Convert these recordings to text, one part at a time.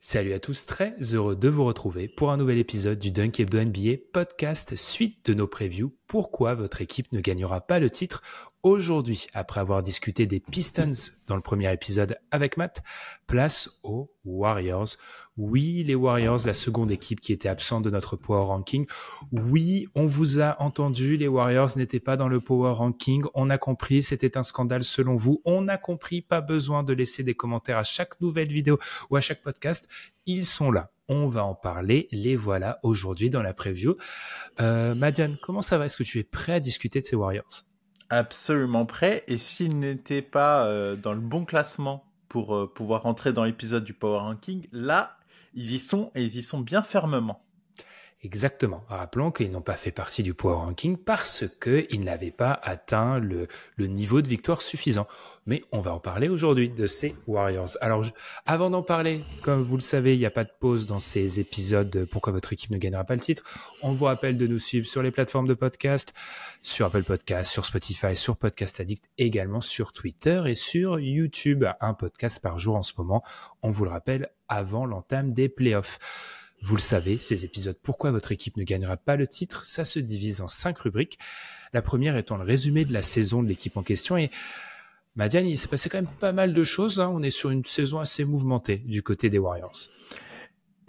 Salut à tous, très heureux de vous retrouver pour un nouvel épisode du Dunk Hebdo NBA podcast suite de nos previews. Pourquoi votre équipe ne gagnera pas le titre aujourd'hui? Après avoir discuté des Pistons dans le premier épisode avec Matt, place aux Warriors. Oui, les Warriors, la seconde équipe qui était absente de notre Power Ranking. Oui, on vous a entendu, les Warriors n'étaient pas dans le Power Ranking. On a compris, c'était un scandale selon vous. On a compris, pas besoin de laisser des commentaires à chaque nouvelle vidéo ou à chaque podcast. Ils sont là. On va en parler. Les voilà aujourd'hui dans la preview. Madiane, comment ça va? Est-ce que tu es prêt à discuter de ces Warriors? Absolument prêt. Et s'ils n'étaient pas dans le bon classement pour pouvoir entrer dans l'épisode du Power Ranking, là, ils y sont et ils y sont bien fermement. Exactement. Rappelons qu'ils n'ont pas fait partie du Power Ranking parce qu'ils n'avaient pas atteint le niveau de victoire suffisant. Mais on va en parler aujourd'hui de ces Warriors. Alors, avant d'en parler, comme vous le savez, il n'y a pas de pause dans ces épisodes de Pourquoi votre équipe ne gagnera pas le titre. On vous rappelle de nous suivre sur les plateformes de podcast, sur Apple Podcast, sur Spotify, sur Podcast Addict, également sur Twitter et sur YouTube. Un podcast par jour en ce moment. On vous le rappelle avant l'entame des playoffs. Vous le savez, ces épisodes Pourquoi votre équipe ne gagnera pas le titre, ça se divise en 5 rubriques. La première étant le résumé de la saison de l'équipe en question. Et Madiane, il s'est passé quand même pas mal de choses. On est sur une saison assez mouvementée du côté des Warriors.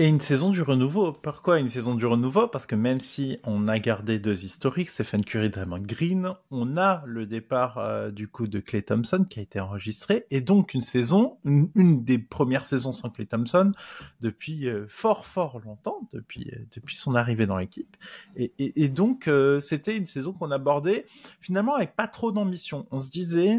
Et une saison du renouveau. Pourquoi une saison du renouveau? Parce que même si on a gardé deux historiques, Stephen Curry et Draymond Green, on a le départ du coup de Klay Thompson qui a été enregistré. Et donc une saison, une des premières saisons sans Klay Thompson depuis fort longtemps, depuis son arrivée dans l'équipe. Et donc c'était une saison qu'on abordait finalement avec pas trop d'ambition. On se disait,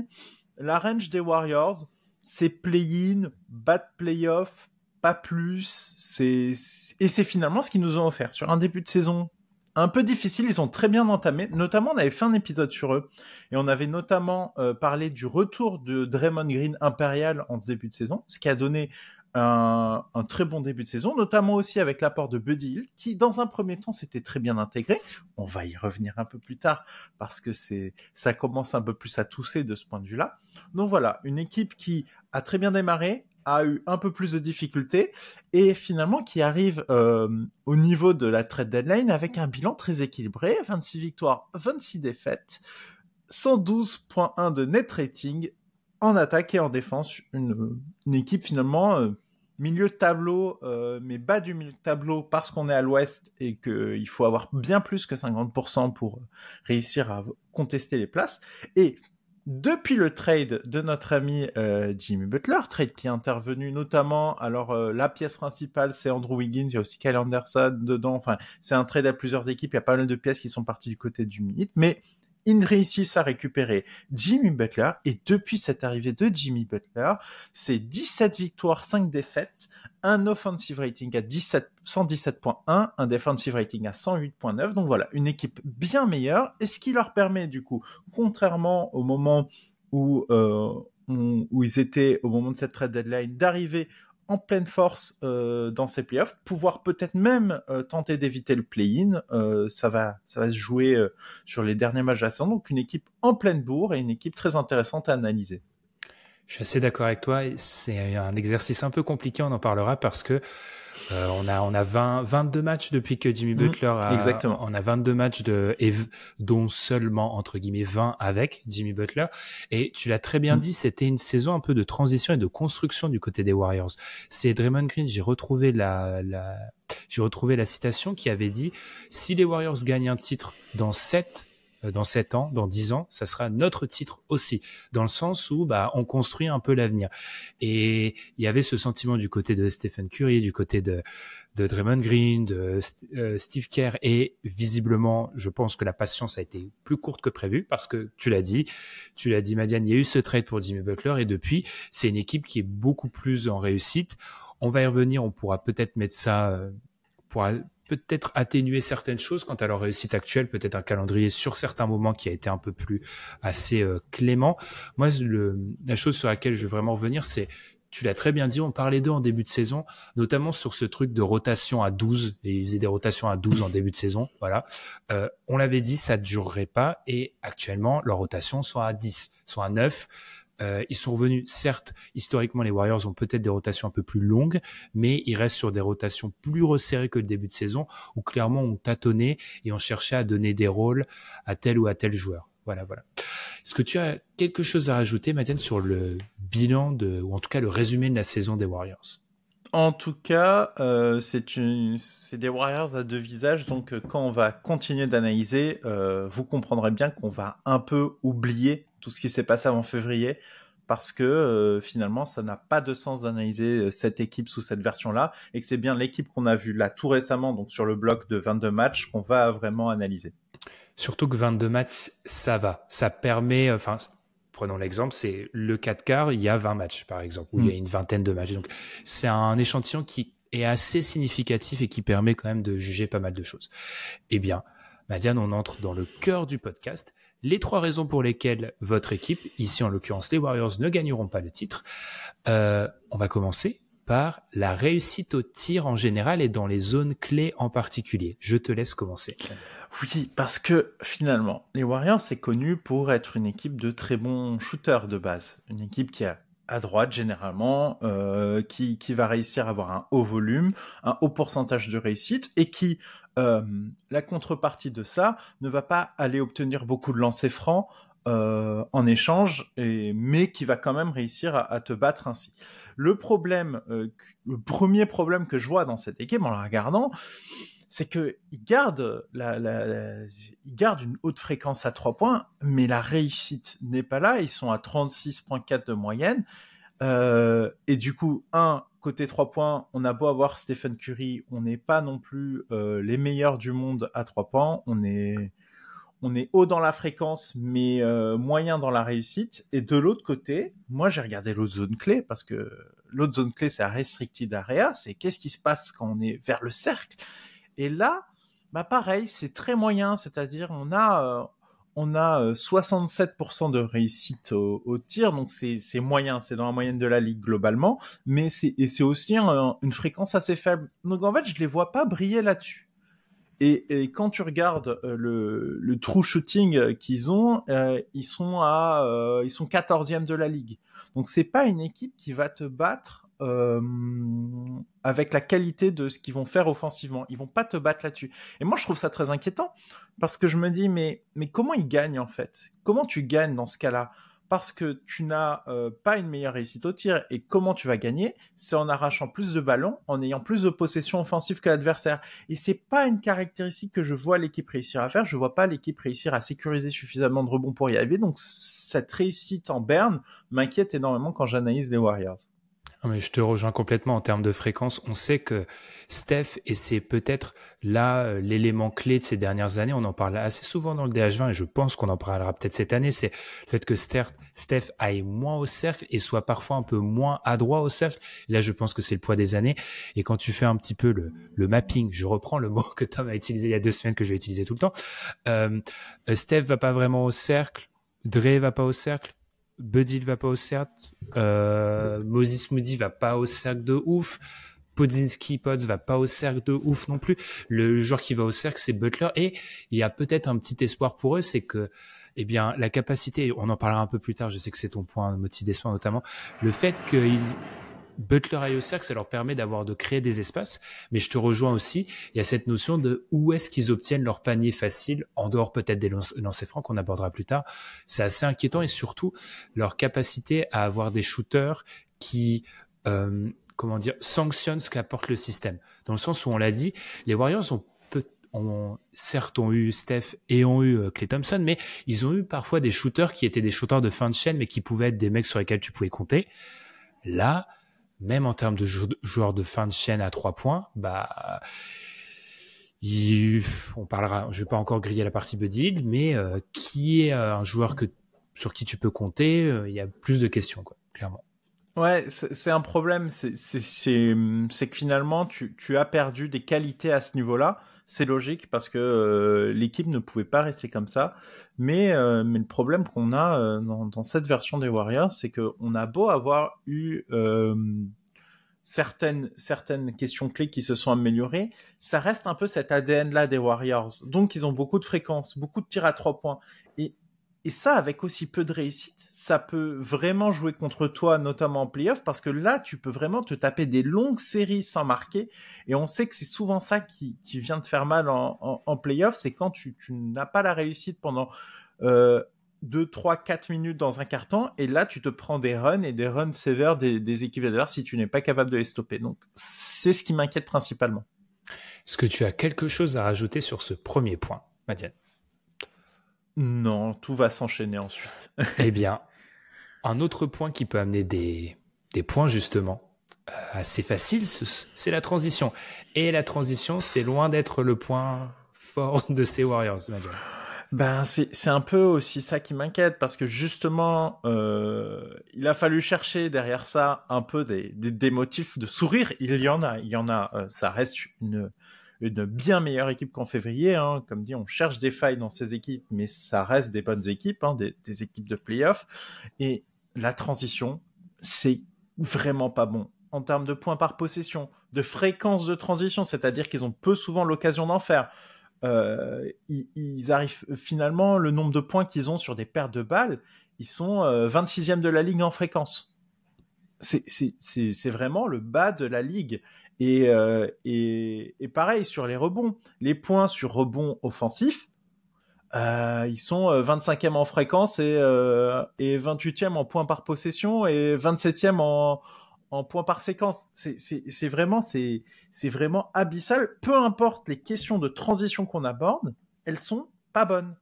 la range des Warriors, c'est play-in, bas de play-off, pas plus. Et c'est finalement ce qu'ils nous ont offert. Sur un début de saison un peu difficile, ils ont très bien entamé. Notamment, on avait fait un épisode sur eux. Et on avait notamment parlé du retour de Draymond Green impérial en ce début de saison. Ce qui a donné un très bon début de saison. Notamment aussi avec l'apport de Buddy Hield, qui dans un premier temps s'était très bien intégré. On va y revenir un peu plus tard, parce que ça commence un peu plus à tousser de ce point de vue-là. Donc voilà, une équipe qui a très bien démarré, a eu un peu plus de difficultés et finalement qui arrive au niveau de la trade deadline avec un bilan très équilibré, 26 victoires, 26 défaites, 112.1 de net rating en attaque et en défense, une équipe finalement milieu de tableau, mais bas du milieu de tableau parce qu'on est à l'ouest et qu'il faut avoir bien plus que 50% pour réussir à contester les places. Et depuis le trade de notre ami Jimmy Butler, trade qui est intervenu notamment, alors la pièce principale c'est Andrew Wiggins, il y a aussi Kyle Anderson dedans, enfin c'est un trade à plusieurs équipes, il y a pas mal de pièces qui sont parties du côté du Minute, mais ils réussissent à récupérer Jimmy Butler, et depuis cette arrivée de Jimmy Butler, c'est 17 victoires, 5 défaites, un offensive rating à 117.1, un defensive rating à 108.9, donc voilà, une équipe bien meilleure, et ce qui leur permet du coup, contrairement au moment où ils étaient au moment de cette trade deadline, d'arriver en pleine force dans ces playoffs, pouvoir peut-être même tenter d'éviter le play-in. Ça va se jouer sur les derniers matchs de la saison, donc une équipe en pleine bourre et une équipe très intéressante à analyser. Je suis assez d'accord avec toi. C'est un exercice un peu compliqué, on en parlera parce que on a 22 matchs depuis que Jimmy Butler exactement. On a 22 matchs dont seulement, entre guillemets, 20 avec Jimmy Butler. Et tu l'as très bien dit, c'était une saison un peu de transition et de construction du côté des Warriors. C'est Draymond Green, j'ai retrouvé la citation qui avait dit, si les Warriors gagnent un titre dans 7 ans, dans 10 ans, ça sera notre titre aussi, dans le sens où on construit un peu l'avenir. Et il y avait ce sentiment du côté de Stephen Curry, du côté de Draymond Green, de Steve Kerr, et visiblement, je pense que la patience a été plus courte que prévu, parce que tu l'as dit, Madiane, il y a eu ce trade pour Jimmy Butler, et depuis, c'est une équipe qui est beaucoup plus en réussite. On va y revenir, on pourra peut-être mettre ça, peut-être atténuer certaines choses quant à leur réussite actuelle, peut-être un calendrier sur certains moments qui a été un peu plus assez clément. Moi, la chose sur laquelle je veux vraiment revenir, c'est, tu l'as très bien dit, on parlait d'eux en début de saison, notamment sur ce truc de rotation à 12, et ils faisaient des rotations à 12 en début de saison, voilà. On l'avait dit, ça ne durerait pas, et actuellement, leurs rotations sont à 10, sont à 9. Ils sont revenus, certes, historiquement, les Warriors ont peut-être des rotations un peu plus longues, mais ils restent sur des rotations plus resserrées que le début de saison, où clairement on tâtonnait et on cherchait à donner des rôles à tel ou à tel joueur. Voilà. Est-ce que tu as quelque chose à rajouter, Mathiane, sur le bilan ou en tout cas le résumé de la saison des Warriors? En tout cas, c'est des Warriors à deux visages, donc quand on va continuer d'analyser, vous comprendrez bien qu'on va un peu oublier tout ce qui s'est passé avant février, parce que finalement, ça n'a pas de sens d'analyser cette équipe sous cette version-là, et que c'est bien l'équipe qu'on a vue là tout récemment, donc sur le bloc de 22 matchs, qu'on va vraiment analyser. Surtout que 22 matchs, ça va. Ça permet, prenons l'exemple, c'est le 4 quarts, il y a 20 matchs, par exemple, où il y a une vingtaine de matchs. Donc, c'est un échantillon qui est assez significatif et qui permet quand même de juger pas mal de choses. Eh bien, Madiane, on entre dans le cœur du podcast. Les 3 raisons pour lesquelles votre équipe, ici en l'occurrence les Warriors, ne gagneront pas le titre. On va commencer par la réussite au tir en général et dans les zones clés en particulier. Je te laisse commencer. Oui, parce que finalement, les Warriors, c'est connu pour être une équipe de très bons shooters de base. Une équipe qui est à droite généralement, qui va réussir à avoir un haut volume, un haut pourcentage de réussite, et qui, la contrepartie de ça, ne va pas aller obtenir beaucoup de lancers francs en échange, mais qui va quand même réussir à te battre ainsi. Le premier problème que je vois dans cette équipe en la regardant, c'est qu'ils gardent ils gardent une haute fréquence à 3 points, mais la réussite n'est pas là. Ils sont à 36,4 de moyenne. Et du coup, côté 3 points, on a beau avoir Stephen Curry, on n'est pas non plus les meilleurs du monde à 3 points. On est haut dans la fréquence, mais moyen dans la réussite. Et de l'autre côté, moi, j'ai regardé l'autre zone clé, parce que l'autre zone clé, c'est la restricted area. C'est qu'est-ce qui se passe quand on est vers le cercle. Et là, pareil, c'est très moyen, c'est-à-dire on a 67% de réussite au tir, donc c'est moyen, c'est dans la moyenne de la ligue globalement, mais c'est aussi une fréquence assez faible. Donc en fait, je les vois pas briller là-dessus. Et quand tu regardes le true shooting qu'ils ont, ils sont 14e de la ligue. Donc c'est pas une équipe qui va te battre avec la qualité de ce qu'ils vont faire offensivement. Ils vont pas te battre là-dessus. Et moi, je trouve ça très inquiétant, parce que je me dis, mais comment ils gagnent en fait? Comment tu gagnes dans ce cas-là? Parce que tu n'as pas une meilleure réussite au tir. Et comment tu vas gagner? C'est en arrachant plus de ballons, en ayant plus de possession offensive que l'adversaire. Et c'est pas une caractéristique que je vois l'équipe réussir à faire. Je vois pas l'équipe réussir à sécuriser suffisamment de rebonds pour y arriver. Donc cette réussite en berne m'inquiète énormément quand j'analyse les Warriors. Non, mais je te rejoins complètement en termes de fréquence. On sait que Steph, et c'est peut-être là l'élément clé de ces dernières années, on en parle assez souvent dans le DH20 et je pense qu'on en parlera peut-être cette année, c'est le fait que Steph aille moins au cercle et soit parfois un peu moins adroit au cercle. Là, je pense que c'est le poids des années. Et quand tu fais un petit peu le mapping, je reprends le mot que Tom a utilisé il y a 2 semaines, que je vais utiliser tout le temps. Steph va pas vraiment au cercle, Dre va pas au cercle, Buddy va pas au cercle, Moses Moody va pas au cercle de ouf, Pods va pas au cercle de ouf non plus. Le joueur qui va au cercle, c'est Butler, et il y a peut-être un petit espoir pour eux, c'est que, eh bien, la capacité, on en parlera un peu plus tard, je sais que c'est ton point, motif d'espoir notamment, le fait qu'ils Butler aille au cercle, ça leur permet de créer des espaces, mais je te rejoins aussi, il y a cette notion de où est-ce qu'ils obtiennent leur panier facile, en dehors peut-être des lancers francs qu'on abordera plus tard. C'est assez inquiétant, et surtout leur capacité à avoir des shooters qui sanctionnent ce qu'apporte le système. Dans le sens où on l'a dit, les Warriors certes ont eu Steph et ont eu Klay Thompson, mais ils ont eu parfois des shooters qui étaient des shooters de fin de chaîne, mais qui pouvaient être des mecs sur lesquels tu pouvais compter. Là, même en termes de joueurs de fin de chaîne à 3 points, on parlera, je vais pas encore griller la partie Buddy Hield, mais qui est un joueur sur qui tu peux compter, il y a plus de questions, quoi, clairement. Ouais, c'est un problème, c'est que finalement tu as perdu des qualités à ce niveau-là. C'est logique, parce que l'équipe ne pouvait pas rester comme ça. Mais le problème qu'on a dans cette version des Warriors, c'est qu'on a beau avoir eu certaines questions clés qui se sont améliorées, ça reste un peu cet ADN-là des Warriors. Donc ils ont beaucoup de fréquences, beaucoup de tirs à 3 points. Et Et ça, avec aussi peu de réussite, ça peut vraiment jouer contre toi, notamment en playoff, parce que là, tu peux vraiment te taper des longues séries sans marquer. Et on sait que c'est souvent ça qui vient te faire mal en playoff, c'est quand tu n'as pas la réussite pendant 2, 3, 4 minutes dans un quart-temps, et là, tu te prends des runs et des runs sévères des équipes adverses si tu n'es pas capable de les stopper. Donc, c'est ce qui m'inquiète principalement. Est-ce que tu as quelque chose à rajouter sur ce premier point, Madiane? Non, tout va s'enchaîner ensuite. Eh bien, un autre point qui peut amener des points, justement, assez faciles, c'est la transition. Et la transition, c'est loin d'être le point fort de ces Warriors, Madiane. Ben, c'est un peu aussi ça qui m'inquiète, parce que justement, il a fallu chercher derrière ça un peu des motifs de sourire. Il y en a. Ça reste une bien meilleure équipe qu'en février. Hein. Comme dit, on cherche des failles dans ces équipes, mais ça reste des bonnes équipes, hein, des équipes de play-off. Et la transition, c'est vraiment pas bon. En termes de points par possession, de fréquence de transition, c'est-à-dire qu'ils ont peu souvent l'occasion d'en faire. Ils arrivent finalement, le nombre de points qu'ils ont sur des pertes de balles, ils sont 26e de la ligue en fréquence. C'est vraiment le bas de la ligue. Et pareil sur les rebonds, les points sur rebonds offensifs, ils sont 25e en fréquence et 28e en points par possession et 27e en points par séquence. C'est vraiment abyssal. Peu importe les questions de transition qu'on aborde, elles sont pas bonnes.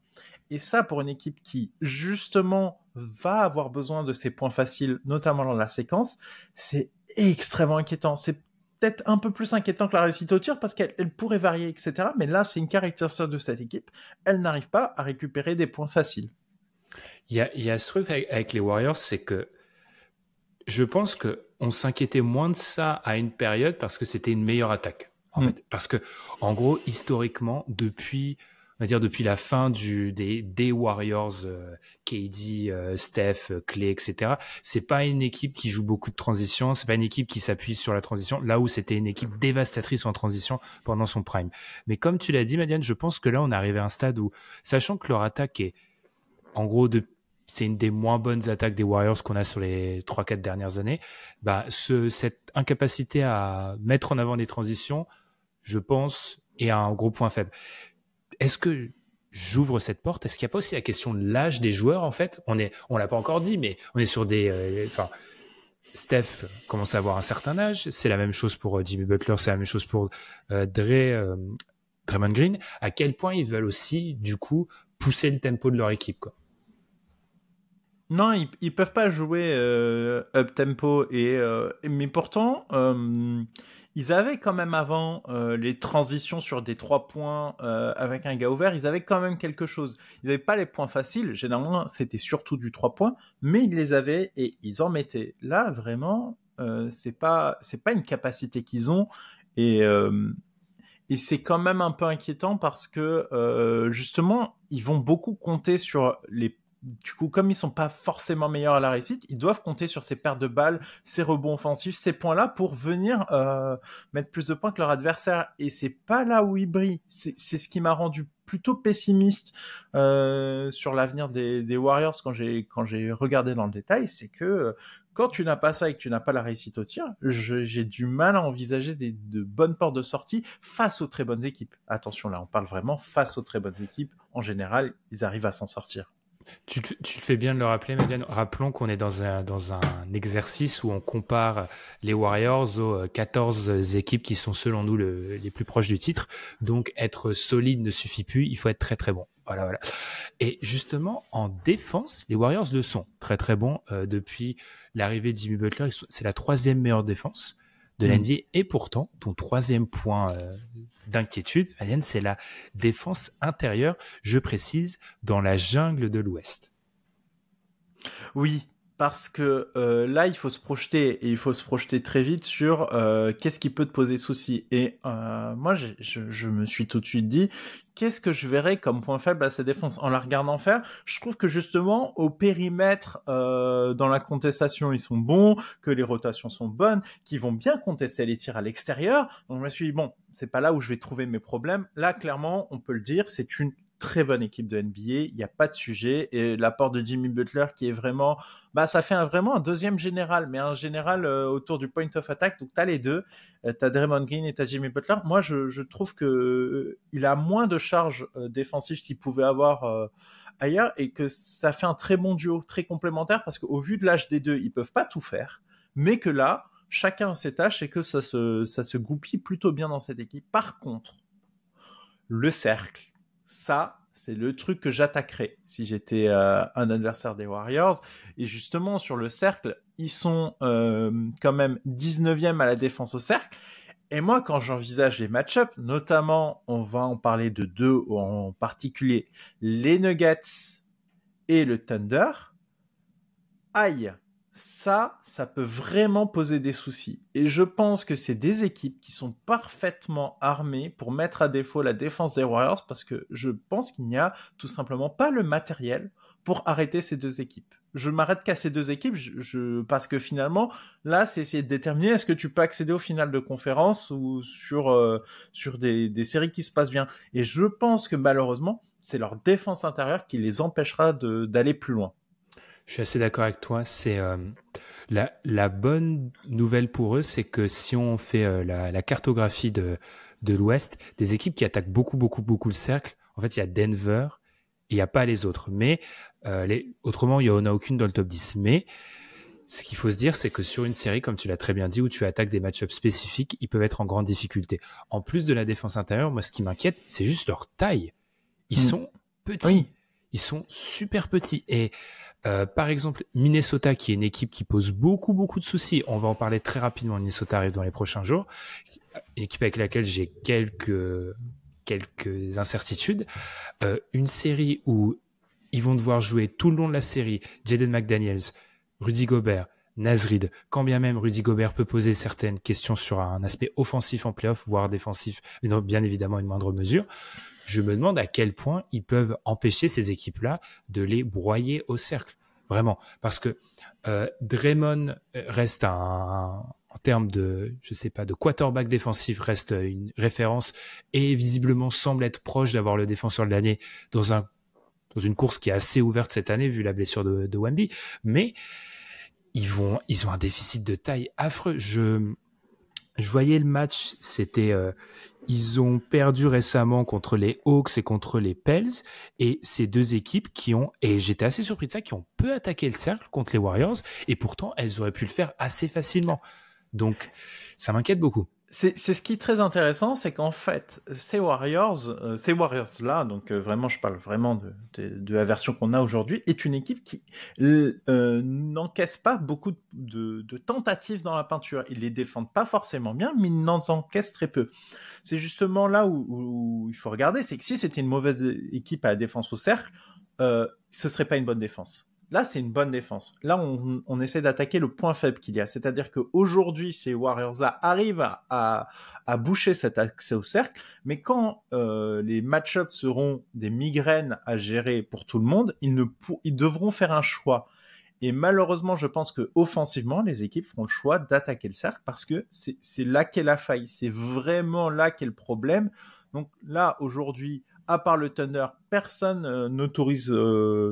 Et ça, pour une équipe qui, justement, va avoir besoin de ces points faciles, notamment dans la séquence, c'est extrêmement inquiétant. C'est peut-être un peu plus inquiétant que la réussite au tir parce qu'elle pourrait varier, etc. Mais là, c'est une caractéristique de cette équipe. Elle n'arrive pas à récupérer des points faciles. Il y a ce truc avec les Warriors, c'est que je pense qu'on s'inquiétait moins de ça à une période parce que c'était une meilleure attaque. En fait. Parce que, en gros, historiquement, depuis la fin des Warriors, KD, Steph, Clay, etc., c'est pas une équipe qui joue beaucoup de transition, c'est pas une équipe qui s'appuie sur la transition, là où c'était une équipe dévastatrice en transition pendant son prime. Mais comme tu l'as dit, Madiane, je pense que là, on est arrivé à un stade où, sachant que leur attaque est, en gros, c'est une des moins bonnes attaques des Warriors qu'on a sur les 3-4 dernières années, bah, cette incapacité à mettre en avant les transitions, je pense, est un gros point faible. Est-ce que j'ouvre cette porte? Est-ce qu'il n'y a pas aussi la question de l'âge des joueurs, en fait? On l'a pas encore dit, mais on est sur Steph commence à avoir un certain âge. C'est la même chose pour Jimmy Butler, c'est la même chose pour Draymond Green. À quel point ils veulent aussi, du coup, pousser le tempo de leur équipe, quoi? Non, ils peuvent pas jouer up tempo mais pourtant ils avaient quand même avant les transitions sur des 3 points avec un gars ouvert, ils avaient quand même quelque chose. Ils n'avaient pas les points faciles, généralement c'était surtout du 3 points, mais ils les avaient et ils en mettaient. Là vraiment c'est pas une capacité qu'ils ont et c'est quand même un peu inquiétant parce que justement ils vont beaucoup compter sur du coup, comme ils sont pas forcément meilleurs à la réussite, ils doivent compter sur ces pertes de balles, ces rebonds offensifs, ces points-là pour venir mettre plus de points que leur adversaire. Et c'est pas là où ils brillent. C'est ce qui m'a rendu plutôt pessimiste sur l'avenir des Warriors quand j'ai regardé dans le détail, c'est que quand tu n'as pas ça et que tu n'as pas la réussite au tir, j'ai du mal à envisager de bonnes portes de sortie face aux très bonnes équipes. Attention, là, on parle vraiment face aux très bonnes équipes. En général, ils arrivent à s'en sortir. Tu fais bien de le rappeler, Madiane. Rappelons qu'on est dans un exercice où on compare les Warriors aux 14 équipes qui sont selon nous les plus proches du titre. Donc être solide ne suffit plus, il faut être très très bon. Voilà. Et justement, en défense, les Warriors le sont très très bons depuis l'arrivée de Jimmy Butler. C'est la 3e meilleure défense de la NBA. Et pourtant, ton 3e point d'inquiétude, Madiane, c'est la défense intérieure, je précise, dans la jungle de l'Ouest. Oui, parce que là, il faut se projeter, et il faut se projeter très vite sur qu'est-ce qui peut te poser souci. Et moi, je me suis tout de suite dit, qu'est-ce que je verrais comme point faible à cette défense? En la regardant faire, je trouve que justement, au périmètre, dans la contestation, ils sont bons, que les rotations sont bonnes, qu'ils vont bien contester les tirs à l'extérieur. Donc je me suis dit, bon, c'est pas là où je vais trouver mes problèmes. Là, clairement, on peut le dire, c'est une très bonne équipe de NBA, il n'y a pas de sujet. Et l'apport de Jimmy Butler qui est vraiment... ça fait vraiment un deuxième général, mais un général autour du point of attack. Donc, tu as les deux. Tu as Draymond Green et tu as Jimmy Butler. Moi, je trouve qu'il a moins de charges défensives qu'il pouvait avoir ailleurs et que ça fait un très bon duo, très complémentaire parce qu'au vu de l'âge des deux, ils peuvent pas tout faire. Mais que là, chacun a ses tâches et que ça se goupille plutôt bien dans cette équipe. Par contre, le cercle, ça, c'est le truc que j'attaquerais si j'étais un adversaire des Warriors. Et justement, sur le cercle, ils sont quand même 19e à la défense au cercle. Et moi, quand j'envisage les match-ups, notamment, on va en parler de deux en particulier, les Nuggets et le Thunder, aïe, ça peut vraiment poser des soucis. Et je pense que c'est des équipes qui sont parfaitement armées pour mettre à défaut la défense des Warriors parce que je pense qu'il n'y a tout simplement pas le matériel pour arrêter ces deux équipes. Je m'arrête qu'à ces deux équipes parce que finalement, là, c'est essayer de déterminer est-ce que tu peux accéder au final de conférence ou sur des séries qui se passent bien. Et je pense que malheureusement, c'est leur défense intérieure qui les empêchera d'aller plus loin. Je suis assez d'accord avec toi. C'est la bonne nouvelle pour eux, c'est que si on fait la cartographie de l'Ouest, des équipes qui attaquent beaucoup le cercle, en fait, il y a Denver et il n'y a pas les autres. Mais autrement, il n'y en a aucune dans le top 10. Mais ce qu'il faut se dire, c'est que sur une série, comme tu l'as très bien dit, où tu attaques des match-ups spécifiques, ils peuvent être en grande difficulté. En plus de la défense intérieure, moi, ce qui m'inquiète, c'est juste leur taille. Ils sont petits. Oui. Ils sont super petits. Et par exemple, Minnesota, qui est une équipe qui pose beaucoup de soucis. On va en parler très rapidement. Minnesota arrive dans les prochains jours. Une équipe avec laquelle j'ai quelques incertitudes. Une série où ils vont devoir jouer tout le long de la série Jaden McDaniels, Rudy Gobert, Naz Reid. Quand bien même Rudy Gobert peut poser certaines questions sur un aspect offensif en playoff, voire défensif, mais non, bien évidemment une moindre mesure. Je me demande à quel point ils peuvent empêcher ces équipes-là de les broyer au cercle. Vraiment. Parce que Draymond reste en termes de, je sais pas, de quarterback défensif, reste une référence et visiblement semble être proche d'avoir le défenseur de l'année dans une course qui est assez ouverte cette année vu la blessure de Wemby. Mais ils ont un déficit de taille affreux. Je voyais le match, c'était... ils ont perdu récemment contre les Hawks et contre les Pels, et ces deux équipes et j'étais assez surpris de ça, qui ont peu attaqué le cercle contre les Warriors, et pourtant elles auraient pu le faire assez facilement. Donc ça m'inquiète beaucoup. C'est ce qui est très intéressant, c'est qu'en fait, ces Warriors-là, donc vraiment, je parle vraiment de la version qu'on a aujourd'hui, est une équipe qui n'encaisse pas beaucoup de tentatives dans la peinture. Ils les défendent pas forcément bien, mais ils n'en encaissent très peu. C'est justement là où il faut regarder, c'est que si c'était une mauvaise équipe à la défense au cercle, ce serait pas une bonne défense. Là, c'est une bonne défense. Là, on essaie d'attaquer le point faible qu'il y a. C'est-à-dire qu'aujourd'hui, ces Warriors-là arrivent à boucher cet accès au cercle, mais quand les match-ups seront des migraines à gérer pour tout le monde, ils devront faire un choix. Et malheureusement, je pense que offensivement, les équipes feront le choix d'attaquer le cercle parce que c'est là qu'est la faille. C'est vraiment là qu'est le problème. Donc là, aujourd'hui, à part le Thunder, personne n'autorise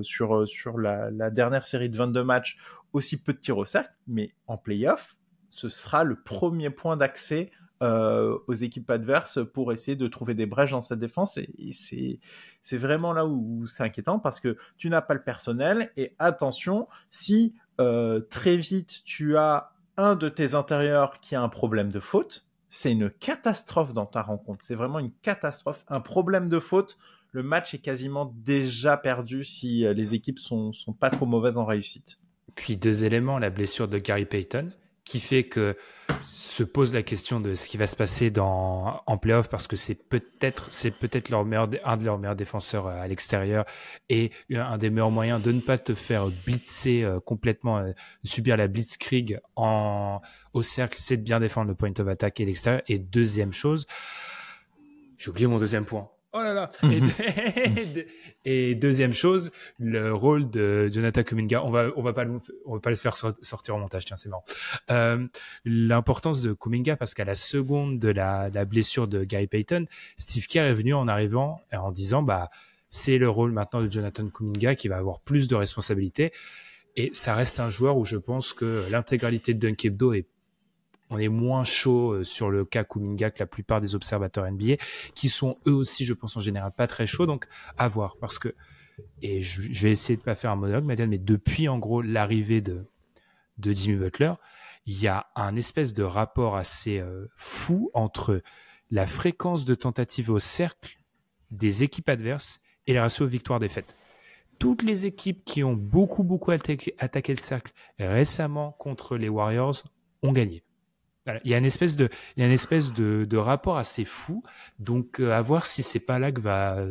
sur la dernière série de 22 matchs aussi peu de tirs au cercle, mais en play-off, ce sera le premier point d'accès aux équipes adverses pour essayer de trouver des brèches dans sa défense, et c'est vraiment là où c'est inquiétant parce que tu n'as pas le personnel, et attention, si très vite tu as un de tes intérieurs qui a un problème de faute, c'est une catastrophe dans ta rencontre. C'est vraiment une catastrophe. Un problème de faute, le match est quasiment déjà perdu si les équipes sont pas trop mauvaises en réussite. Puis deux éléments, la blessure de Gary Payton, qui fait que se pose la question de ce qui va se passer en play-off, parce que c'est peut-être un de leurs meilleurs défenseurs à l'extérieur, et un des meilleurs moyens de ne pas te faire blitzer complètement, subir la blitzkrieg au cercle, c'est de bien défendre le point of attack et l'extérieur. Et deuxième chose, j'ai oublié mon deuxième point. Oh là là. Et deuxième chose, le rôle de Jonathan Kuminga, on va pas le faire sortir au montage, tiens, c'est marrant. L'importance de Kuminga, parce qu'à la seconde de la blessure de Gary Payton, Steve Kerr est venu en arrivant en disant c'est le rôle maintenant de Jonathan Kuminga qui va avoir plus de responsabilités. Et ça reste un joueur où je pense que l'intégralité de Dunk Hebdo on est moins chaud sur le cas Kuminga que la plupart des observateurs NBA, qui sont eux aussi, je pense en général, pas très chauds. Donc, à voir. Parce que, et je vais essayer de pas faire un monologue, Madiane, mais depuis en gros l'arrivée de Jimmy Butler, il y a un espèce de rapport assez fou entre la fréquence de tentatives au cercle des équipes adverses et les ratios victoire-défaite. Toutes les équipes qui ont beaucoup attaqué le cercle récemment contre les Warriors ont gagné. Voilà. Il y a une espèce de rapport assez fou. Donc, à voir si c'est pas là que va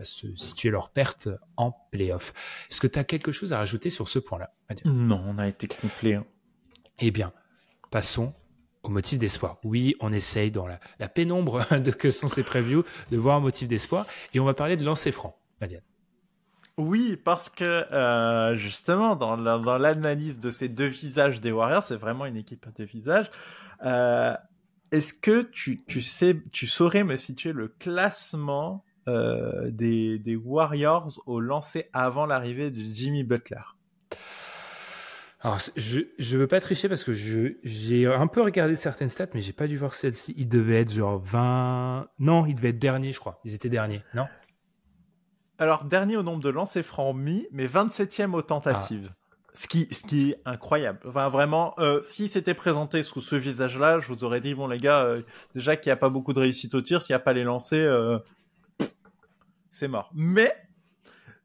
se situer leur perte en play-off. Est-ce que tu as quelque chose à rajouter sur ce point-là, Madiane ? Non, on a été complet. Eh bien, passons au motif d'espoir. Oui, on essaye dans la pénombre de que sont ces previews de voir un motif d'espoir. Et on va parler de lancer franc, Madiane. Oui, parce que justement, dans l'analyse de ces deux visages des Warriors, c'est vraiment une équipe à deux visages. Est-ce que tu saurais me situer le classement des Warriors au lancer avant l'arrivée de Jimmy Butler? Alors, je veux pas tricher parce que j'ai un peu regardé certaines stats, mais j'ai pas dû voir celle-ci. Il devait être genre 20... Non, il devait être dernier, je crois. Ils étaient derniers, non ? Alors, dernier au nombre de lancers francs mis, mais 27e aux tentatives. Ce qui est incroyable. Enfin, vraiment, si c'était présenté sous ce visage-là, je vous aurais dit, bon les gars, déjà qu'il n'y a pas beaucoup de réussite au tir, s'il n'y a pas les lancers, c'est mort. Mais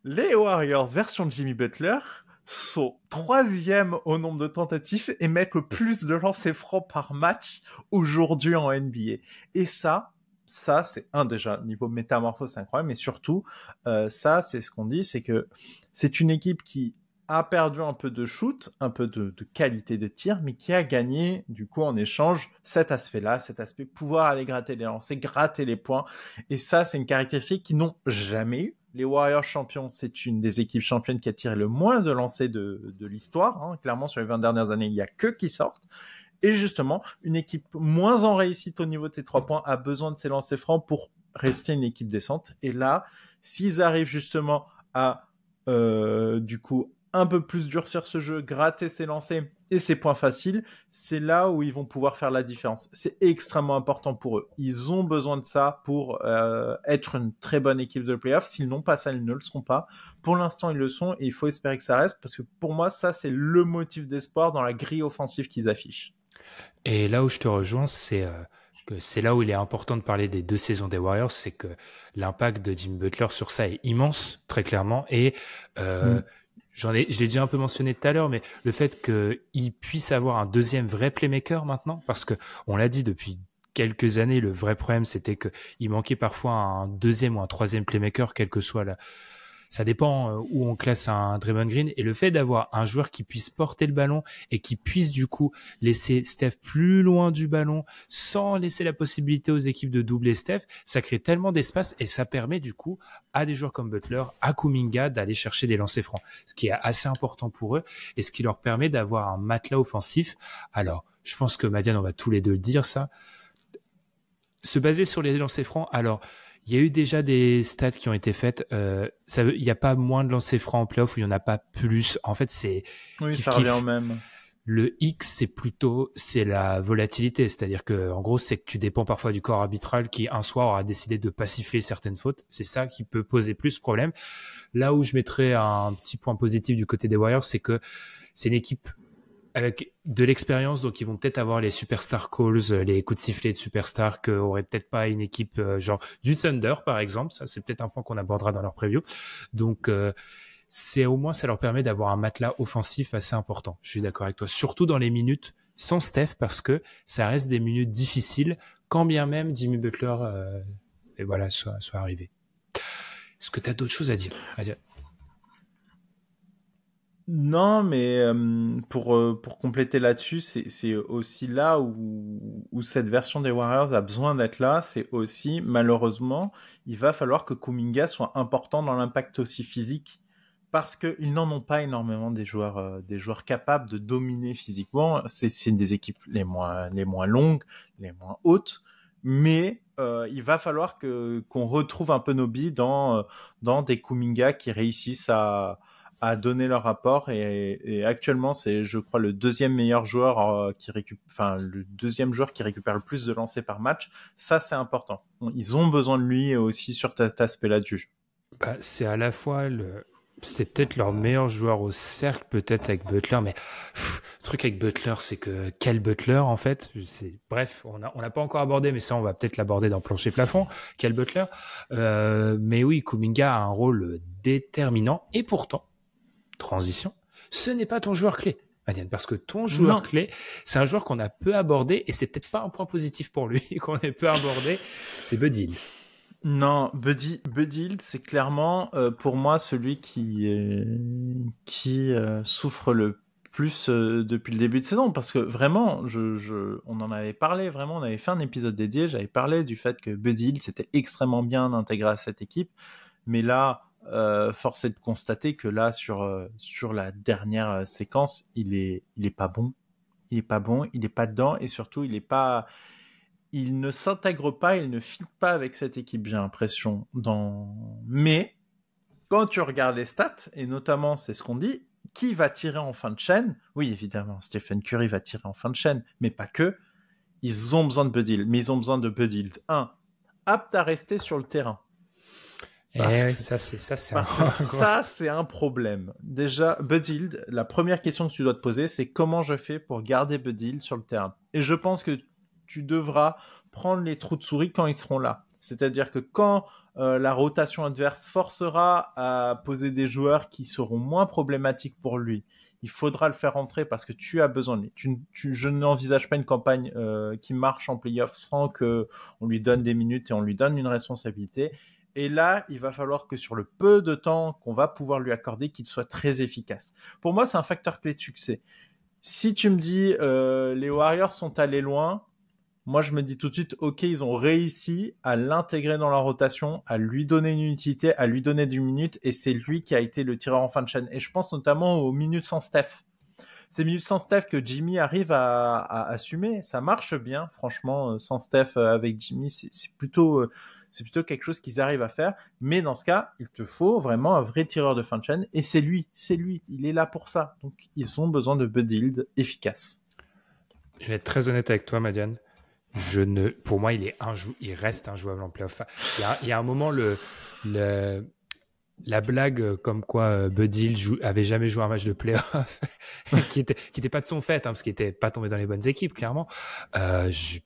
les Warriors version Jimmy Butler sont 3e au nombre de tentatives et mettent le plus de lancers francs par match aujourd'hui en NBA. Et ça c'est déjà niveau métamorphose, c'est incroyable, mais surtout ça c'est ce qu'on dit, c'est que c'est une équipe qui a perdu un peu de shoot, un peu de qualité de tir, mais qui a gagné du coup en échange cet aspect-là, cet aspect pouvoir aller gratter les lancers, gratter les points, et ça c'est une caractéristique qu'ils n'ont jamais eu. Les Warriors champions, c'est une des équipes championnes qui a tiré le moins de lancers de l'histoire, hein. Clairement sur les 20 dernières années, il n'y a que qui sortent. Et justement, une équipe moins en réussite au niveau de ses 3 points a besoin de ses lancers francs pour rester une équipe décente. Et là, s'ils arrivent justement à, du coup, un peu plus durcir ce jeu, gratter ses lancers et ses points faciles, c'est là où ils vont pouvoir faire la différence. C'est extrêmement important pour eux. Ils ont besoin de ça pour être une très bonne équipe de playoff. S'ils n'ont pas ça, ils ne le seront pas. Pour l'instant, ils le sont et il faut espérer que ça reste parce que pour moi, ça, c'est le motif d'espoir dans la grille offensive qu'ils affichent. Et là où je te rejoins, c'est que c'est là où il est important de parler des 2 saisons des Warriors, c'est que l'impact de Jimmy Butler sur ça est immense, très clairement. Et je l'ai déjà un peu mentionné tout à l'heure, mais le fait qu'il puisse avoir un deuxième vrai playmaker maintenant, parce que on l'a dit depuis quelques années, le vrai problème c'était que il manquait parfois un deuxième ou un troisième playmaker, quel que soit ça dépend où on classe un Draymond Green, et le fait d'avoir un joueur qui puisse porter le ballon et qui puisse du coup laisser Steph plus loin du ballon sans laisser la possibilité aux équipes de doubler Steph, ça crée tellement d'espace et ça permet du coup à des joueurs comme Butler, à Kuminga d'aller chercher des lancers francs, ce qui est assez important pour eux et ce qui leur permet d'avoir un matelas offensif. Alors, je pense que Madiane, on va tous les deux le dire ça, se baser sur les lancers francs. Alors, il y a eu déjà des stats qui ont été faites. Il n'y a pas moins de lancers francs en playoff où il n'y en a pas plus. En fait, c'est... Oui, ça revient au même. Le X, c'est la volatilité. C'est-à-dire que, en gros, c'est que tu dépends parfois du corps arbitral qui, un soir, aura décidé de pas siffler certaines fautes. C'est ça qui peut poser plus de problème. Là où je mettrais un petit point positif du côté des Warriors, c'est que c'est une équipe avec de l'expérience, donc ils vont peut-être avoir les superstar calls, les coups de sifflet de superstar qu'aurait peut-être pas une équipe genre du Thunder par exemple. Ça c'est peut-être un point qu'on abordera dans leur preview. Donc c'est au moins ça leur permet d'avoir un matelas offensif assez important. Je suis d'accord avec toi, surtout dans les minutes sans Steph, parce que ça reste des minutes difficiles quand bien même Jimmy Butler et voilà soit arrivé. Est-ce que tu as d'autres choses à dire? Non, mais pour compléter là-dessus, c'est aussi là où cette version des Warriors a besoin d'être là. C'est aussi, malheureusement, il va falloir que Kuminga soit important dans l'impact aussi physique, parce qu'ils n'en ont pas énormément des joueurs capables de dominer physiquement. C'est des équipes les moins longues, les moins hautes, Mais il va falloir qu'on retrouve un peu Nobi dans des Kuminga qui réussissent à donner leur rapport. Et actuellement, c'est, je crois, le deuxième meilleur joueur le deuxième joueur qui récupère le plus de lancers par match. Ça, c'est important. Ils ont besoin de lui aussi sur cet aspect-là du jeu. Bah, c'est peut-être leur meilleur joueur au cercle, peut-être avec Butler, mais le truc avec Butler, c'est que quel Butler en fait. Bref, on n'a pas encore abordé, mais ça, on va peut-être l'aborder dans Plancher Plafond. Quel Butler. Mais oui, Kuminga a un rôle déterminant, et pourtant, transition, ce n'est pas ton joueur clé, Madiane, parce que ton joueur clé, c'est un joueur qu'on a peu abordé, et c'est peut-être pas un point positif pour lui qu'on ait peu abordé, c'est Buddy Hield. Non, Buddy Hield, c'est clairement pour moi celui qui souffre le plus depuis le début de saison, parce que vraiment, on en avait parlé, vraiment, on avait fait un épisode dédié, j'avais parlé du fait que Buddy Hield s'était extrêmement bien intégré à cette équipe, mais là, force est de constater que là, sur la dernière séquence, il est pas bon, il est pas dedans, et surtout, il ne s'intègre pas, il ne fit pas avec cette équipe, j'ai l'impression. Mais, quand tu regardes les stats, et notamment, c'est ce qu'on dit, qui va tirer en fin de chaîne? Oui, évidemment, Stephen Curry va tirer en fin de chaîne, mais pas que. Ils ont besoin de Buddy Hield, mais ils ont besoin de Buddy Hield. Apte à rester sur le terrain. Ça, c'est un problème. Déjà, Buddy Hield, la première question que tu dois te poser, c'est comment je fais pour garder Buddy Hield sur le terrain? Et je pense que tu devras prendre les trous de souris quand ils seront là. C'est-à-dire que quand la rotation adverse forcera à poser des joueurs qui seront moins problématiques pour lui, il faudra le faire rentrer parce que tu as besoin de lui. Je n'envisage pas une campagne qui marche en playoff sans qu'on lui donne des minutes et on lui donne une responsabilité. Et là, il va falloir que sur le peu de temps qu'on va pouvoir lui accorder, qu'il soit très efficace. Pour moi, c'est un facteur clé de succès. Si tu me dis les Warriors sont allés loin, moi, je me dis tout de suite, ok, ils ont réussi à l'intégrer dans la rotation, à lui donner une utilité, à lui donner du minute, et c'est lui qui a été le tireur en fin de chaîne. Et je pense notamment aux minutes sans Steph. Ces minutes sans Steph que Jimmy arrive à assumer, ça marche bien, franchement, sans Steph avec Jimmy, c'est plutôt quelque chose qu'ils arrivent à faire. Mais dans ce cas, il te faut vraiment un vrai tireur de fin de chaîne, et c'est lui, il est là pour ça. Donc, ils ont besoin de Buddy Hield efficace. Je vais être très honnête avec toi, Madiane. Pour moi, il reste injouable en playoff. Il y a un moment, la blague comme quoi Buddy Hield avait jamais joué un match de playoff, qui était pas de son fait, parce qu'il était pas tombé dans les bonnes équipes, clairement. Moi, je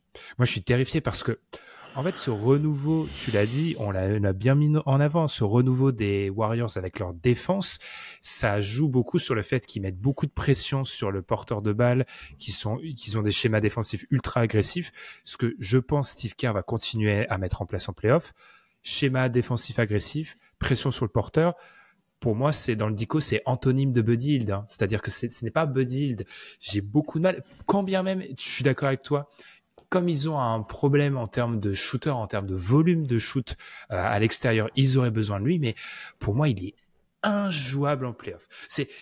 suis terrifié parce que, en fait, ce renouveau, tu l'as dit, on l'a bien mis en avant, ce renouveau des Warriors avec leur défense, ça joue beaucoup sur le fait qu'ils mettent beaucoup de pression sur le porteur de balle, qu'ils ont des schémas défensifs ultra agressifs, ce que je pense Steve Kerr va continuer à mettre en place en playoff. Schéma défensif agressif, pression sur le porteur. Pour moi, c'est dans le dico, c'est antonyme de Buddy Hield. C'est-à-dire que ce n'est pas Buddy Hield. J'ai beaucoup de mal, quand bien même, je suis d'accord avec toi, comme ils ont un problème en termes de shooter, en termes de volume de shoot à l'extérieur, ils auraient besoin de lui, mais pour moi, il est injouable en playoff.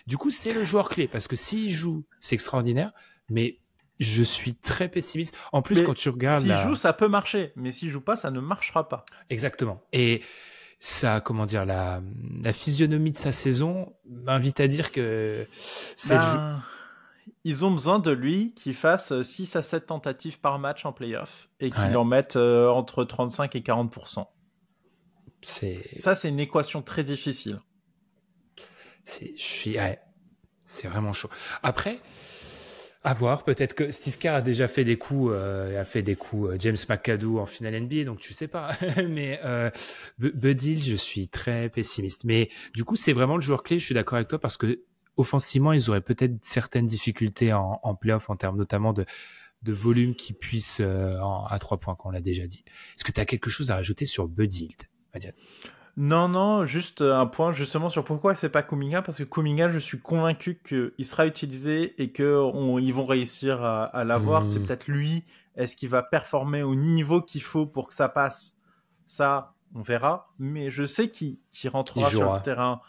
Du coup, c'est le joueur clé, parce que s'il joue, c'est extraordinaire, mais je suis très pessimiste. En plus, quand tu regardes... S'il joue, ça peut marcher, mais s'il joue pas, ça ne marchera pas. Exactement. Et ça, comment dire, la physionomie de sa saison m'invite à dire que ils ont besoin de lui qui fasse 6 à 7 tentatives par match en playoff et qu'il en mette entre 35 et 40%. Ça, c'est une équation très difficile. C'est vraiment chaud. Après, à voir, peut-être que Steve Kerr a déjà fait des coups, James McAdoo en finale NBA, donc tu sais pas. Mais Buddy Hield, je suis très pessimiste. Mais du coup, c'est vraiment le joueur clé, je suis d'accord avec toi, parce que offensivement, ils auraient peut-être certaines difficultés en playoff, en termes notamment de volume qui puisse à 3 points, comme on l'a déjà dit. Est-ce que tu as quelque chose à rajouter sur Buddy Hield, Madiane? Non, juste un point justement sur pourquoi c'est pas Kuminga, parce que Kuminga, je suis convaincu qu'il sera utilisé et qu'ils vont réussir à l'avoir. C'est peut-être lui, est-ce qu'il va performer au niveau qu'il faut pour que ça passe? Ça, on verra, mais je sais qu'il rentrera sur le terrain.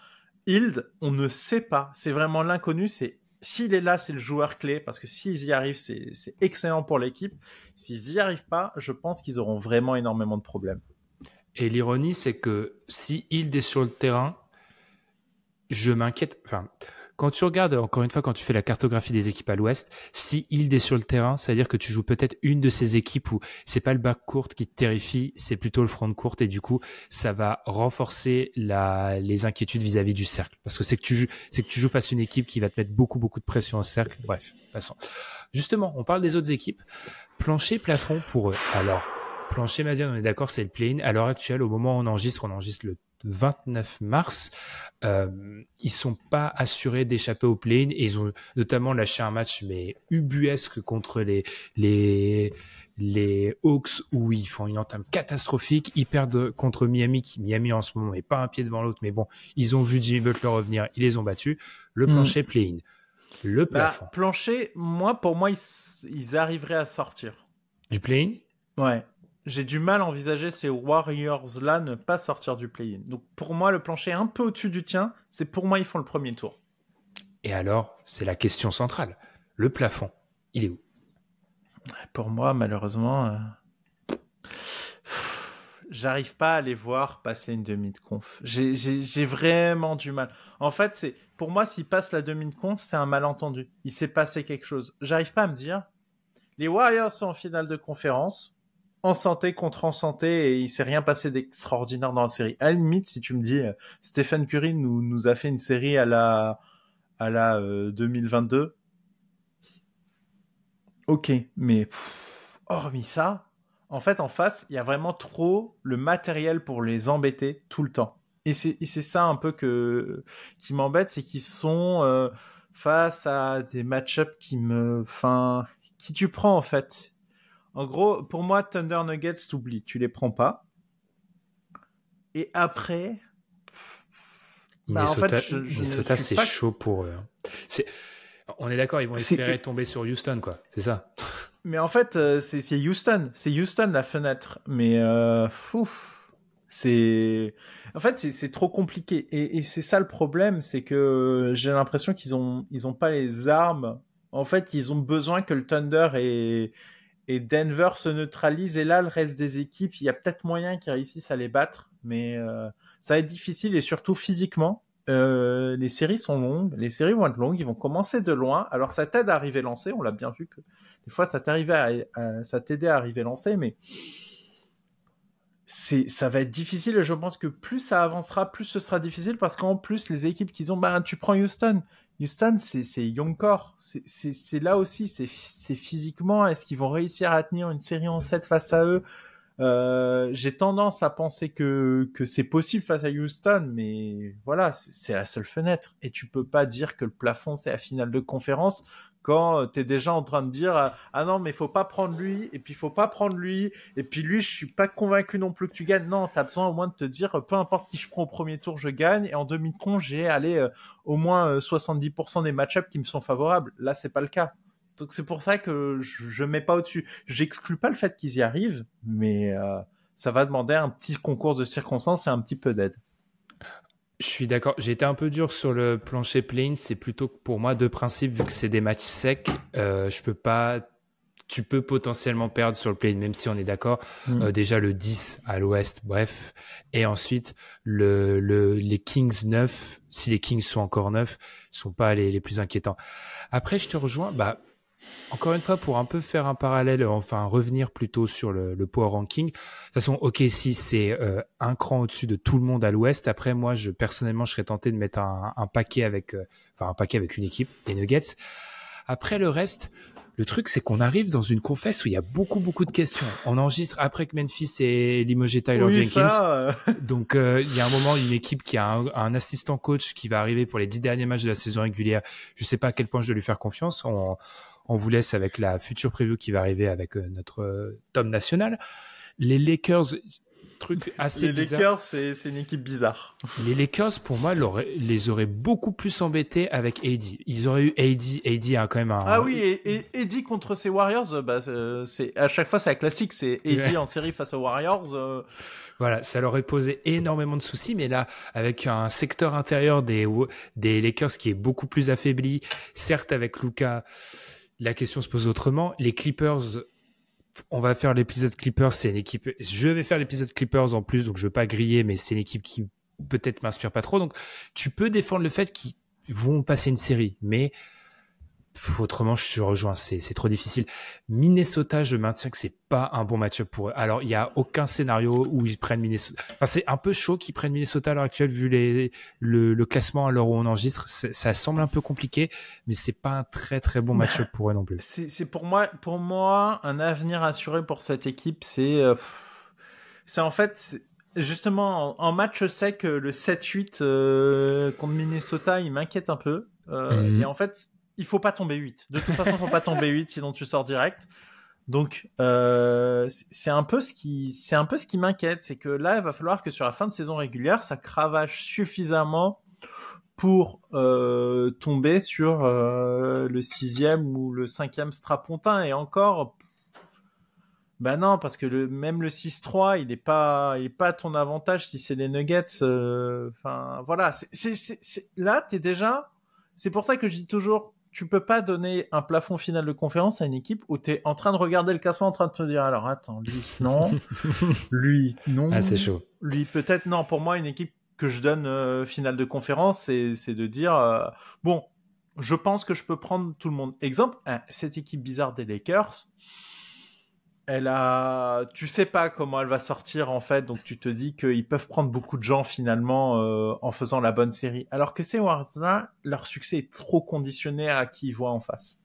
Hield, on ne sait pas, c'est vraiment l'inconnu, c'est s'il est là, c'est le joueur clé, parce que s'ils y arrivent, c'est excellent pour l'équipe. S'ils y arrivent pas, je pense qu'ils auront vraiment énormément de problèmes. Et l'ironie, c'est que si Hield est sur le terrain, je m'inquiète. Enfin, quand tu regardes, encore une fois, quand tu fais la cartographie des équipes à l'Ouest, si Hield est sur le terrain, ça veut dire que tu joues peut-être une de ces équipes où c'est pas le back court qui te terrifie, c'est plutôt le front court, et du coup, ça va renforcer les inquiétudes vis-à-vis du cercle. Parce que c'est que tu joues face à une équipe qui va te mettre beaucoup de pression au cercle. Bref, passons. Justement, on parle des autres équipes. Plancher, plafond pour eux. Alors, plancher, Madiane, on est d'accord, c'est le play-in. À l'heure actuelle, au moment où on enregistre le 29 mars, ils sont pas assurés d'échapper au play-in et ils ont notamment lâché un match mais ubuesque contre les Hawks où ils font une entame catastrophique. Ils perdent contre Miami, qui Miami en ce moment est pas un pied devant l'autre, mais bon, ils ont vu Jimmy Butler revenir, ils les ont battus. Le plancher play-in, le plafond. Plancher, pour moi, ils arriveraient à sortir Du play-in. Ouais. J'ai du mal à envisager ces Warriors-là ne pas sortir du play-in. Donc pour moi, le plancher est un peu au-dessus du tien. C'est pour moi, ils font le premier tour. Et alors, c'est la question centrale. Le plafond, il est où? Pour moi, malheureusement, j'arrive pas à les voir passer une demi de conf. J'ai vraiment du mal. En fait, pour moi, s'ils passent la demi de conf, c'est un malentendu. Il s'est passé quelque chose. J'arrive pas à me dire. Les Warriors sont en finale de conférence. En santé contre en santé et il s'est rien passé d'extraordinaire dans la série. À la limite, si tu me dis Stephen Curry nous a fait une série à la 2022, ok, mais hormis ça, en fait, en face, il y a vraiment trop le matériel pour les embêter tout le temps. Et c'est ça un peu qui m'embête, c'est qu'ils sont face à des match-ups qui tu prends en fait. En gros, pour moi, Thunder Nuggets, t'oublies, tu les prends pas. Et après, Minnesota, c'est chaud pour eux. On est d'accord, ils vont espérer tomber sur Houston, quoi. C'est ça. Mais en fait, c'est Houston. C'est Houston la fenêtre. Mais c'est trop compliqué. Et c'est ça le problème, c'est que j'ai l'impression qu'ils ont pas les armes. En fait, ils ont besoin que le Thunder et Denver se neutralise et là le reste des équipes il y a peut-être moyen qu'ils réussissent à les battre mais ça va être difficile et surtout physiquement les séries sont longues, les séries vont être longues, ils vont commencer de loin, alors ça t'aide à arriver lancé, on l'a bien vu que des fois ça t'aidait à arriver lancé mais ça va être difficile et je pense que plus ça avancera plus ce sera difficile parce qu'en plus les équipes qu'ils ont, tu prends Houston, c'est young core. C'est là aussi, c'est physiquement. Est-ce qu'ils vont réussir à tenir une série en 7 face à eux? J'ai tendance à penser que c'est possible face à Houston, mais voilà, c'est la seule fenêtre. Et tu peux pas dire que le plafond, c'est la finale de conférence quand t'es déjà en train de dire ah non mais faut pas prendre lui et puis faut pas prendre lui et puis lui je suis pas convaincu non plus que tu gagnes. Non, t'as besoin au moins de te dire peu importe qui je prends au premier tour je gagne et en demi-con j'ai au moins 70% des match-ups qui me sont favorables. Là c'est pas le cas. Donc c'est pour ça que je mets pas au-dessus. J'exclus pas le fait qu'ils y arrivent, mais ça va demander un petit concours de circonstances et un petit peu d'aide. Je suis d'accord. J'ai été un peu dur sur le plancher play-in. C'est plutôt pour moi deux principes, vu que c'est des matchs secs. Je peux pas. Tu peux potentiellement perdre sur le play-in, même si on est d'accord. Déjà le 10 à l'ouest, bref. Et ensuite, les Kings 9, si les Kings sont encore 9, sont pas les plus inquiétants. Après, je te rejoins. Encore une fois, pour un peu faire un parallèle, enfin revenir plutôt sur le power ranking. De toute façon, OKC, c'est un cran au-dessus de tout le monde à l'ouest. Après, moi, personnellement, je serais tenté de mettre un paquet avec une équipe, les Nuggets. Après, le reste, le truc, c'est qu'on arrive dans une confesse où il y a beaucoup de questions. On enregistre après que Memphis ait limogé Tyler Jenkins. Donc, il y a un moment, une équipe qui a un assistant coach qui va arriver pour les 10 derniers matchs de la saison régulière. Je sais pas à quel point je dois lui faire confiance. On vous laisse avec la future preview qui va arriver avec notre tome national. Les Lakers, truc assez les bizarre. Lakers, c'est une équipe bizarre. Les Lakers, pour moi, les auraient beaucoup plus embêtés avec AD. Ils auraient eu AD. AD a quand même un... Ah oui, et AD contre ses Warriors, c'est à chaque fois c'est la classique, c'est AD en série face aux Warriors. Voilà, ça leur aurait posé énormément de soucis, mais là, avec un secteur intérieur des Lakers qui est beaucoup plus affaibli, certes avec Luka, la question se pose autrement. Les Clippers, on va faire l'épisode Clippers, c'est une équipe. Je vais faire l'épisode Clippers en plus, donc je veux pas griller, mais c'est une équipe qui peut-être m'inspire pas trop. Donc tu peux défendre le fait qu'ils vont passer une série, mais autrement je te rejoins, c'est trop difficile. Minnesota, je maintiens que c'est pas un bon match-up pour eux. Alors il y a aucun scénario où ils prennent Minnesota. Enfin c'est un peu chaud qu'ils prennent Minnesota à l'heure actuelle vu le classement à l'heure où on enregistre. Ça semble un peu compliqué, mais c'est pas un très très bon match-up pour eux non plus. C'est pour moi un avenir assuré pour cette équipe. C'est en fait justement en match sec le 7-8 contre Minnesota, il m'inquiète un peu. Et en fait il faut pas tomber 8. De toute façon, faut pas tomber 8, sinon tu sors direct. Donc, c'est un peu ce qui m'inquiète, c'est que là, il va falloir que sur la fin de saison régulière, ça cravache suffisamment pour tomber sur le 6e ou le 5e strapontin. Et encore, bah non, parce que même le 6-3, il est pas à ton avantage si c'est les Nuggets. Enfin, voilà, là, t'es déjà. C'est pour ça que je dis toujours, tu peux pas donner un plafond final de conférence à une équipe où tu es en train de regarder le classement en train de te dire alors attends, lui non, lui non, ah c'est chaud, lui peut-être non. Pour moi, une équipe que je donne finale de conférence, c'est de dire bon, je pense que je peux prendre tout le monde. Exemple, cette équipe bizarre des Lakers, tu sais pas comment elle va sortir en fait, donc tu te dis qu'ils peuvent prendre beaucoup de gens finalement en faisant la bonne série. Alors que ces Warriors-là, leur succès est trop conditionné à qui ils voient en face.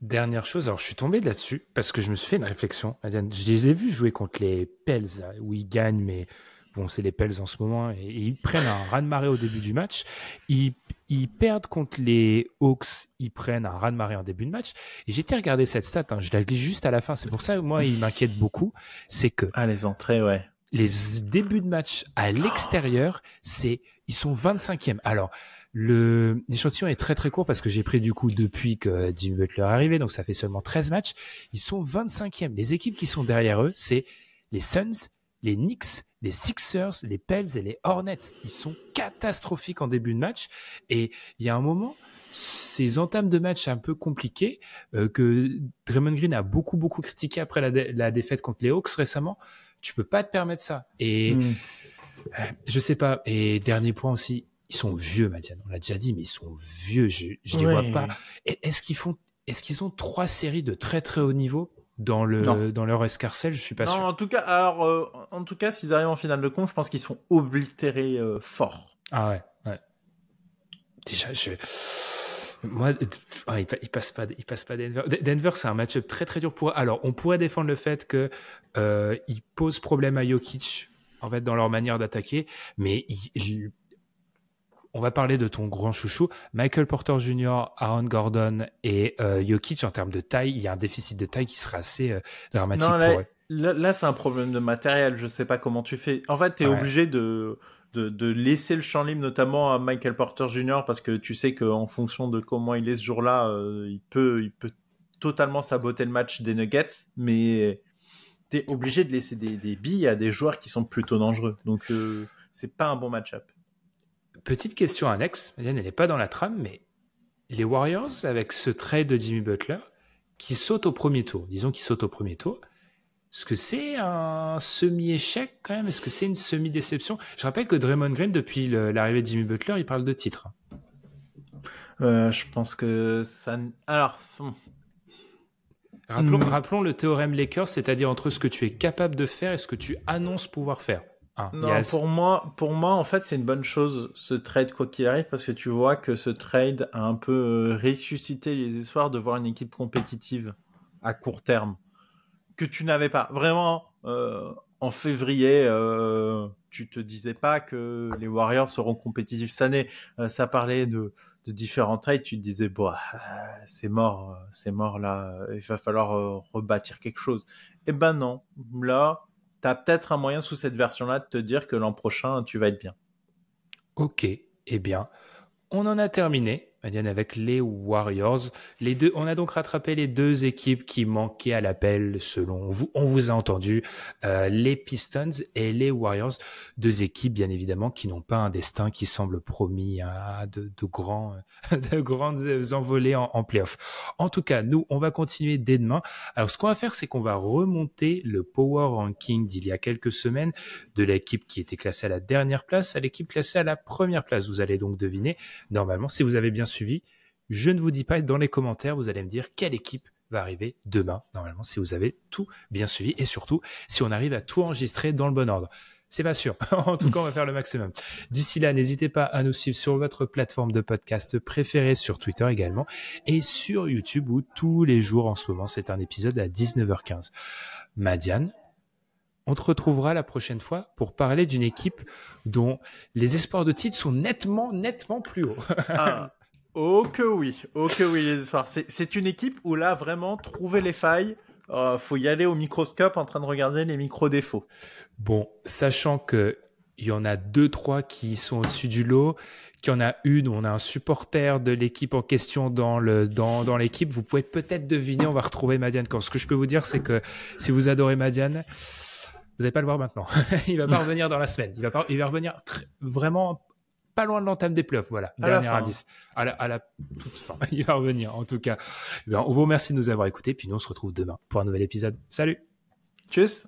Dernière chose, alors je suis tombé là-dessus parce que je me suis fait une réflexion. Je les ai vus jouer contre les Pels où ils gagnent, mais bon, c'est les Pels en ce moment et ils prennent un raz-de-marée au début du match. Ils perdent contre les Hawks, ils prennent un raz-de-marée en début de match. Et j'ai été regarder cette stat, je la glisse juste à la fin. C'est pour ça que moi, il m'inquiète beaucoup. C'est que les entrées, ouais. Les débuts de match à l'extérieur, ils sont 25e. Alors, l'échantillon est très très court parce que j'ai pris du coup depuis que Jimmy Butler est arrivé, donc ça fait seulement 13 matchs. Ils sont 25e. Les équipes qui sont derrière eux, c'est les Suns, les Knicks, les Sixers, les Pels et les Hornets. Ils sont catastrophiques en début de match. Et il y a un moment, ces entames de match un peu compliquées que Draymond Green a beaucoup critiqué après la défaite contre les Hawks récemment. Tu peux pas te permettre ça. Et je sais pas. Et dernier point aussi, ils sont vieux, Madiane. On l'a déjà dit, mais ils sont vieux. Je les vois pas. Est-ce qu'ils ont 3 séries de très très haut niveau dans leur escarcelle? Je suis pas sûr. En tout cas, s'ils arrivent en finale de con, je pense qu'ils sont oblitérés fort. Ah ouais. Déjà, moi, il passe pas Denver. Denver, c'est un match-up très très dur pour eux. Alors, on pourrait défendre le fait que ils posent problème à Jokic en fait dans leur manière d'attaquer, mais on va parler de ton grand chouchou, Michael Porter Jr., Aaron Gordon et Jokic. En termes de taille, il y a un déficit de taille qui sera assez dramatique pour eux. Là, c'est un problème de matériel. Je sais pas comment tu fais. En fait, t'es obligé de laisser le champ libre, notamment à Michael Porter Jr., parce que tu sais qu'en fonction de comment il est ce jour-là, il peut totalement saboter le match des Nuggets, mais t'es obligé de laisser des billes à des joueurs qui sont plutôt dangereux. Donc, c'est pas un bon match-up. Petite question annexe, elle n'est pas dans la trame, mais les Warriors, avec ce trade de Jimmy Butler, qui saute au premier tour, disons qu'il saute au premier tour, est-ce que c'est un semi-échec quand même? Est-ce que c'est une semi-déception? Je rappelle que Draymond Green, depuis l'arrivée de Jimmy Butler, il parle de titre. Je pense que ça... Alors... Rappelons le théorème Lakers, c'est-à-dire entre ce que tu es capable de faire et ce que tu annonces pouvoir faire. Non, pour moi, en fait, c'est une bonne chose, ce trade, quoi qu'il arrive, parce que tu vois que ce trade a un peu ressuscité les espoirs de voir une équipe compétitive à court terme. Que tu n'avais pas. Vraiment, en février, tu te disais pas que les Warriors seront compétitifs cette année. Ça parlait de différents trades, tu te disais, bon, c'est mort là, il va falloir rebâtir quelque chose. Eh ben non, là, t'as peut-être un moyen sous cette version-là de te dire que l'an prochain, tu vas être bien. Ok, eh bien, on en a terminé, Madiane, avec les Warriors. On a donc rattrapé les deux équipes qui manquaient à l'appel, selon vous. On vous a entendu, les Pistons et les Warriors, deux équipes, bien évidemment, qui n'ont pas un destin qui semble promis à de grandes envolées en playoff. En tout cas, nous, on va continuer dès demain. Alors, ce qu'on va faire, c'est qu'on va remonter le power ranking d'il y a quelques semaines de l'équipe qui était classée à la dernière place à l'équipe classée à la première place. Vous allez donc deviner. Normalement, si vous avez bien suivi, je ne vous dis pas dans les commentaires, vous allez me dire quelle équipe va arriver demain, normalement, si vous avez tout bien suivi et surtout, si on arrive à tout enregistrer dans le bon ordre. C'est pas sûr. En tout cas, on va faire le maximum. D'ici là, n'hésitez pas à nous suivre sur votre plateforme de podcast préférée, sur Twitter également, et sur YouTube où tous les jours en ce moment, c'est un épisode à 19h15. Madiane, on te retrouvera la prochaine fois pour parler d'une équipe dont les espoirs de titre sont nettement plus hauts. Oh que oui, les espoirs. C'est une équipe où là, vraiment, trouver les failles, faut y aller au microscope en train de regarder les micro-défauts. Bon, sachant qu'il y en a 2-3 qui sont au-dessus du lot, qu'il y en a une où on a un supporter de l'équipe en question dans l'équipe, vous pouvez peut-être deviner, on va retrouver Madiane. Ce que je peux vous dire, c'est que si vous adorez Madiane, vous n'allez pas le voir maintenant. Il va pas revenir dans la semaine. Il va revenir vraiment pas loin de l'entame des playoffs. Voilà, dernier indice. À la toute fin, il va revenir. En tout cas, on vous remercie de nous avoir écoutés. Puis nous, on se retrouve demain pour un nouvel épisode. Salut. Tchuss.